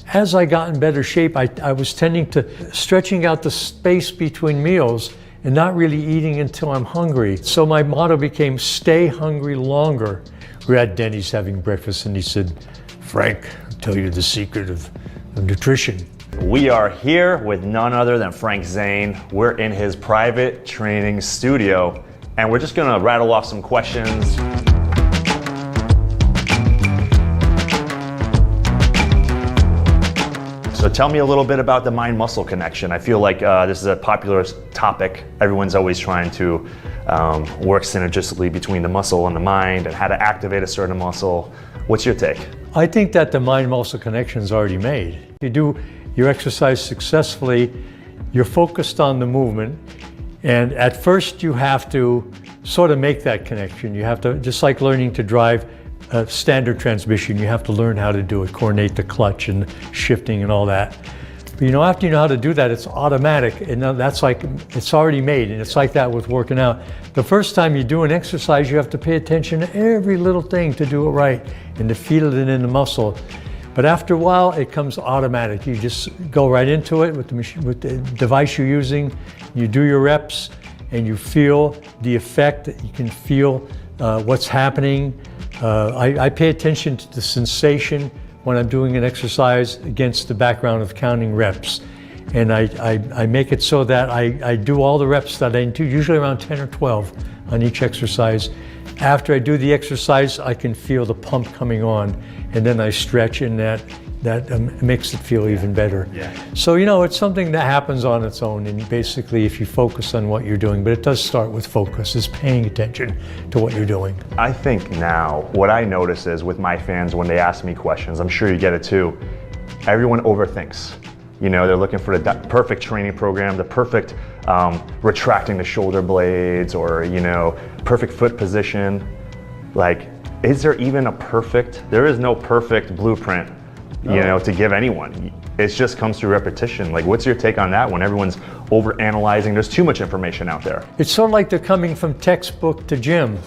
as I got in better shape, I was tending to stretching out the space between meals and not really eating until I'm hungry. So my motto became stay hungry longer. We were at Denny's having breakfast and he said, Frank, I'll tell you the secret of nutrition. We are here with none other than Frank Zane. We're in his private training studio and we're just gonna rattle off some questions. So tell me a little bit about the mind-muscle connection. I feel like this is a popular topic. Everyone's always trying to work synergistically between the muscle and the mind and how to activate a certain muscle. What's your take? I think that the mind-muscle connection is already made. If you do your exercise successfully, you're focused on the movement, and at first you have to sort of make that connection. You have to, just like learning to drive a standard transmission, you have to learn how to do it, coordinate the clutch and shifting and all that. But you know, after you know how to do that, it's automatic, and that's like, it's already made, and it's like that with working out. The first time you do an exercise, you have to pay attention to every little thing to do it right and to feel it in the muscle. But after a while, it comes automatic. You just go right into it with the machine, with the device you're using. You do your reps, and you feel the effect. You can feel what's happening. I pay attention to the sensation when I'm doing an exercise against the background of counting reps. And I make it so that I do all the reps that I do, usually around 10 or 12 on each exercise. After I do the exercise, I can feel the pump coming on, and then I stretch, and that makes it feel even better. Yeah. So, you know, it's something that happens on its own, and basically if you focus on what you're doing, but it does start with focus, is paying attention to what you're doing. I think now, what I notice is with my fans when they ask me questions, I'm sure you get it too, everyone overthinks. You know, they're looking for the perfect training program, the perfect retracting the shoulder blades, or, you know, perfect foot position. Like, is there even a perfect, there is no perfect blueprint, you know, to give anyone. It just comes through repetition. Like, what's your take on that when everyone's over-analyzing? There's too much information out there. It's sort of like they're coming from textbook to gym.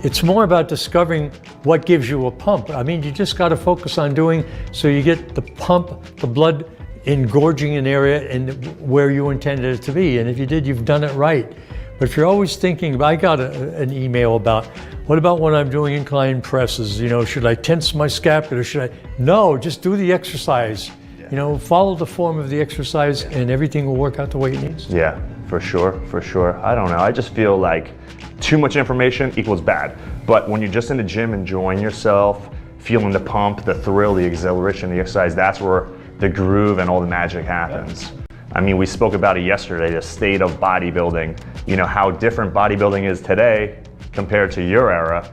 It's more about discovering what gives you a pump. I mean, you just got to focus on doing so you get the pump, the blood engorging an area and where you intended it to be. And if you did, you've done it right. But if you're always thinking, I got an email about, what about when I'm doing incline presses? You know, should I tense my scapula? Should I? No, just do the exercise. You know, follow the form of the exercise and everything will work out the way it needs. Yeah, for sure, for sure. I don't know, I just feel like too much information equals bad. But when you're just in the gym enjoying yourself, feeling the pump, the thrill, the exhilaration, the exercise, that's where the groove and all the magic happens. I mean, we spoke about it yesterday, the state of bodybuilding, you know, how different bodybuilding is today compared to your era.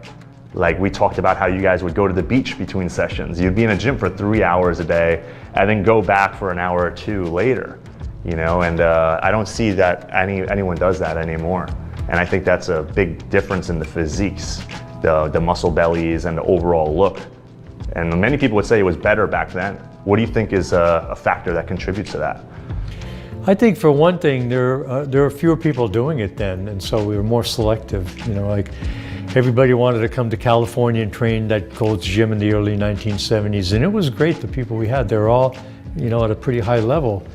Like, we talked about how you guys would go to the beach between sessions. You'd be in a gym for 3 hours a day and then go back for an hour or two later, you know, and I don't see that anyone does that anymore. And I think that's a big difference in the physiques, the muscle bellies and the overall look. And many people would say it was better back then. What do you think is a factor that contributes to that? I think for one thing, there are fewer people doing it then, and so we were more selective. You know, like everybody wanted to come to California and train at Gold's Gym in the early 1970s, and it was great, the people we had. They were all, you know, at a pretty high level,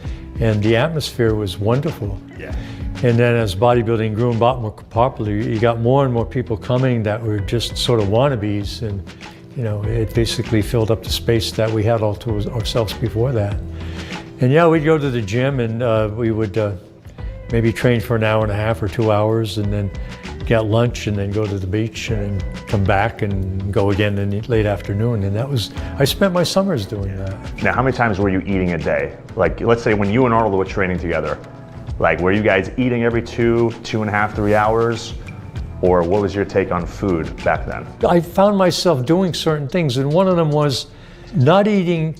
and the atmosphere was wonderful. Yeah. And then as bodybuilding grew and got more popular, you got more and more people coming that were just sort of wannabes, and you know, it basically filled up the space that we had all to ourselves before that. And yeah, we'd go to the gym and we would maybe train for an hour and a half or 2 hours and then get lunch and then go to the beach and then come back and go again in the late afternoon. And that was, I spent my summers doing that. Now, how many times were you eating a day? Like, let's say when you and Arnold were training together, like, were you guys eating every 2.5, 3 hours? Or what was your take on food back then? I found myself doing certain things, and one of them was not eating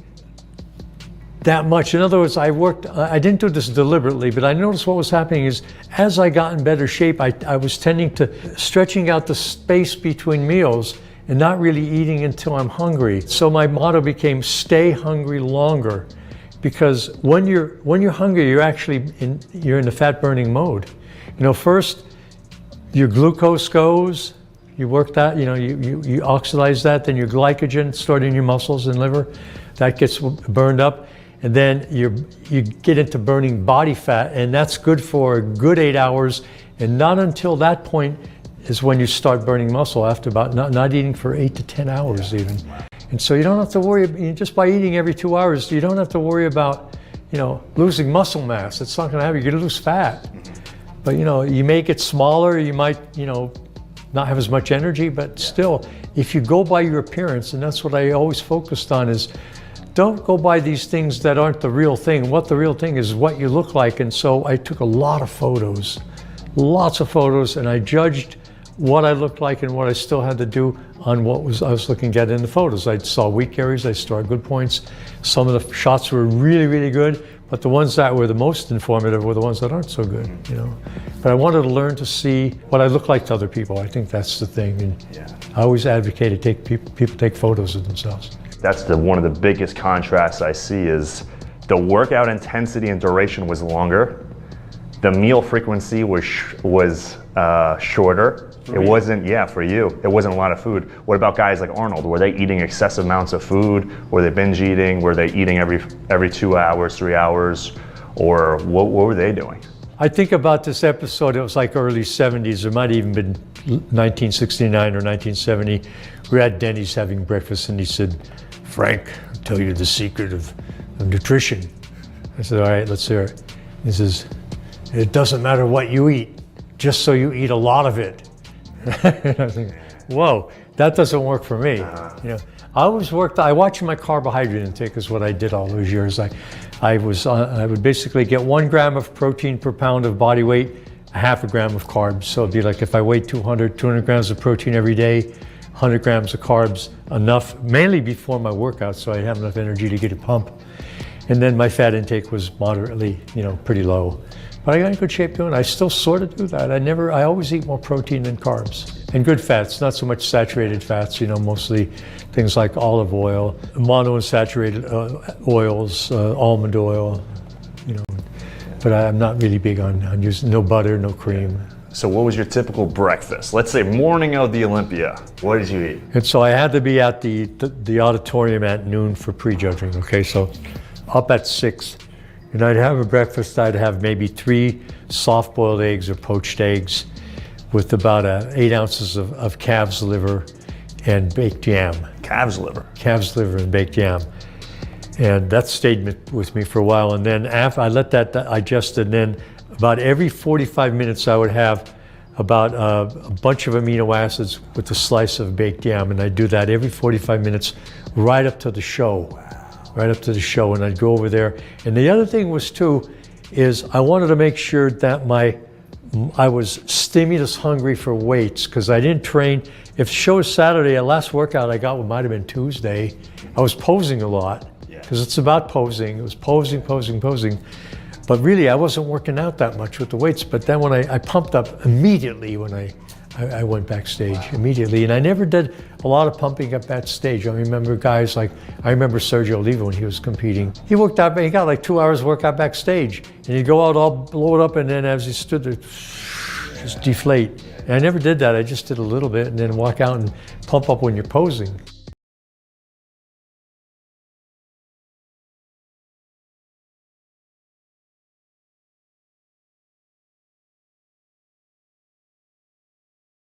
that much. In other words, I didn't do this deliberately, but I noticed what was happening is as I got in better shape, I was tending to stretching out the space between meals and not really eating until I'm hungry. So my motto became stay hungry longer, because when you're hungry, you're actually in the fat burning mode. You know, first, your glucose goes, you work that, you know, you oxidize that, then your glycogen stored in your muscles and liver, that gets burned up, and then you get into burning body fat, and that's good for a good 8 hours, and not until that point is when you start burning muscle, after about not eating for 8 to 10 hours even. And so you don't have to worry, just by eating every 2 hours, you don't have to worry about, losing muscle mass. It's not gonna happen, you're gonna lose fat. But you may get smaller, you might, not have as much energy, but still, if you go by your appearance, and that's what I always focused on, is don't go by these things that aren't the real thing. What the real thing is what you look like. And so I took a lot of photos, lots of photos, and I judged what I looked like and what I still had to do on what I was looking at in the photos. I saw weak areas, I saw good points. Some of the shots were really, really good, but the ones that were the most informative were the ones that aren't so good, But I wanted to learn to see what I look like to other people. I think that's the thing. And I always advocate to people take photos of themselves. That's one of the biggest contrasts I see is the workout intensity and duration was longer. The meal frequency was shorter. It wasn't, for you. It wasn't a lot of food. What about guys like Arnold? Were they eating excessive amounts of food? Were they binge eating? Were they eating every 2 hours, 3 hours? Or what were they doing? I think about this episode, it was like early 70s. It might have even been 1969 or 1970. We were at Denny's having breakfast, and he said, "Frank, I'll tell you the secret of nutrition." I said, "All right, let's hear it." He says, "It doesn't matter what you eat, just so you eat a lot of it." And I think, whoa, that doesn't work for me. I watched my carbohydrate intake is what I did all those years. I would basically get 1 gram of protein per pound of body weight, a half a gram of carbs. So it'd be like if I weighed 200 grams of protein every day, 100 grams of carbs, enough, mainly before my workout, so I'd have enough energy to get a pump. And then my fat intake was moderately, pretty low. But I got in good shape doing it. I still sort of do that. I always eat more protein than carbs. And good fats, not so much saturated fats, mostly things like olive oil, monounsaturated oils, almond oil, But I'm not really big on using no butter, no cream. So what was your typical breakfast? Let's say morning of the Olympia. What did you eat? And so I had to be at the auditorium at noon for prejudging, okay? So up at 6. And I'd have a breakfast, I'd have maybe 3 soft-boiled eggs or poached eggs with about 8 ounces of calf's liver and baked yam. Calf's liver? Calf's liver and baked yam. And that stayed with me for a while. And then after I let that digest, and then about every 45 minutes I would have about a bunch of amino acids with a slice of baked yam. And I'd do that every 45 minutes right up to the show. Right up to the show, and I'd go over there. And the other thing was too, is I wanted to make sure that I was stimulus hungry for weights, because I didn't train. If the show was Saturday, the last workout I got might have been Tuesday. I was posing a lot, because it's about posing. It was posing. But really, I wasn't working out that much with the weights. But then when I pumped up immediately when I went backstage immediately, and I never did a lot of pumping up backstage. I remember guys like, Sergio Oliva when he was competing. He worked out, he got like 2 hours workout backstage, and he'd go out all blow it up, and then as he stood there, just deflate. And I never did that. I just did a little bit, and then walk out and pump up when you're posing.